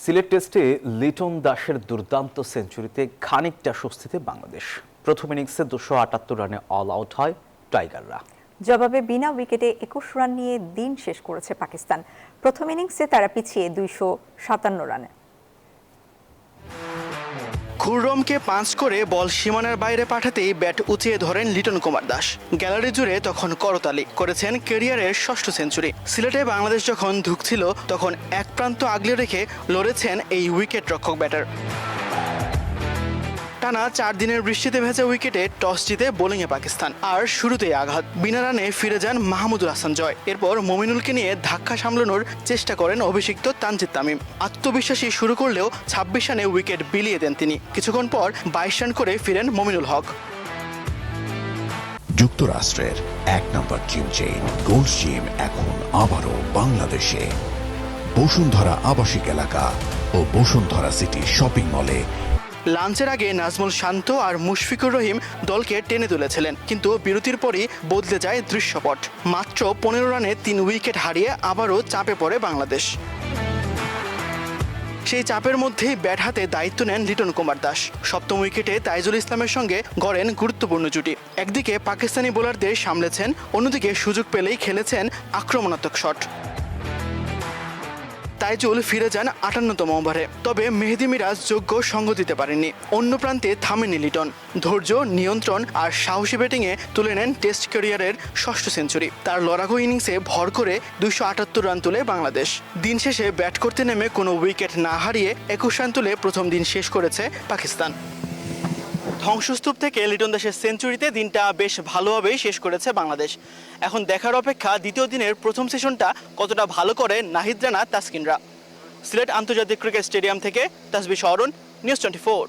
সিলেট টেস্টে লিটন দাসের দুর্দান্ত সেঞ্চুরিতে খানিকটা স্বস্তিতে বাংলাদেশ। প্রথম ইনিংসে 278 রানে অল আউট হয় টাইগাররা। জবাবে বিনা উইকেটে 21 রান নিয়ে দিন শেষ করেছে পাকিস্তান। প্রথম ইনিংসে তারা পিছিয়ে 257 রানে। খুররমকে পাঁচ করে বল সীমানার বাইরে পাঠাতেই ব্যাট উঁচিয়ে ধরেন লিটন কুমার দাস। গ্যালারি জুড়ে তখন করতালি। করেছেন ক্যারিয়ারের ষষ্ঠ সেঞ্চুরি। সিলেটে বাংলাদেশ যখন ধুঁকছিল তখন এক প্রান্ত আগলে রেখে লড়েছেন এই উইকেট রক্ষক ব্যাটার। টানা 4 দিনের বৃষ্টিতে ভেজা উইকেটে টস জিতে বোলিংয়ে পাকিস্তান, আর শুরুতেই আঘাত। বিনা রানে ফিরে যান মাহমুদুল হাসান জয়। এরপর মমিনুলকে নিয়ে ধাক্কা সামলানোর চেষ্টা করেন অভিষিক্ত তানজিদ তামিম। আত্মবিশ্বাসী শুরু করলেও 26 রানে উইকেট বিলিয়ে দেন তিনি। কিছুক্ষণ পর 22 রান করে ফিরেন মমিনুল হক। যুক্তরাষ্ট্রের 1 নম্বর জিম চেইন গোল্ড জিম এখন আবারও বাংলাদেশে। বসুন্ধরা আবাসিক এলাকা ও বসুন্ধরা সিটি শপিং মলে। লাঞ্চের আগে নাজমুল শান্ত আর মুশফিকুর রহিম দলকে টেনে তুলেছিলেন, কিন্তু বিরতির পরই বদলে যায় দৃশ্যপট। মাত্র 15 রানে 3 উইকেট হারিয়ে আবারও চাপে পড়ে বাংলাদেশ। সেই চাপের মধ্যেই ব্যাট হাতে দায়িত্ব নেন লিটন কুমার দাস। সপ্তম উইকেটে তাইজুল ইসলামের সঙ্গে গড়েন গুরুত্বপূর্ণ জুটি। একদিকে পাকিস্তানি বোলারদের সামলেছেন, অন্যদিকে সুযোগ পেলেই খেলেছেন আক্রমণাত্মক শট। তাইজুল ফিরে যান 58তম ওভারে, তবে মেহেদী মিরাজ যোগ্য সঙ্গ দিতে পারেননি। অন্য প্রান্তে থামেননি লিটন। ধৈর্য, নিয়ন্ত্রণ আর সাহসী ব্যাটিংয়ে তুলে নেন টেস্ট ক্যারিয়ারের ষষ্ঠ সেঞ্চুরি। তার লড়াকু ইনিংসে ভর করে 278 রান তুলে বাংলাদেশ। দিন শেষে ব্যাট করতে নেমে কোনো উইকেট না হারিয়ে 21 রান তুলে প্রথম দিন শেষ করেছে পাকিস্তান। ধ্বংসস্তূপ থেকে লিটন দাসের সেঞ্চুরিতে দিনটা বেশ ভালোভাবেই শেষ করেছে বাংলাদেশ। এখন দেখার অপেক্ষা দ্বিতীয় দিনের প্রথম সেশনটা কতটা ভালো করে নাহিদ রানা, তাসকিনরা। সিলেট আন্তর্জাতিক ক্রিকেট স্টেডিয়াম থেকে তাসবিহ শহরুন, নিউজ 24।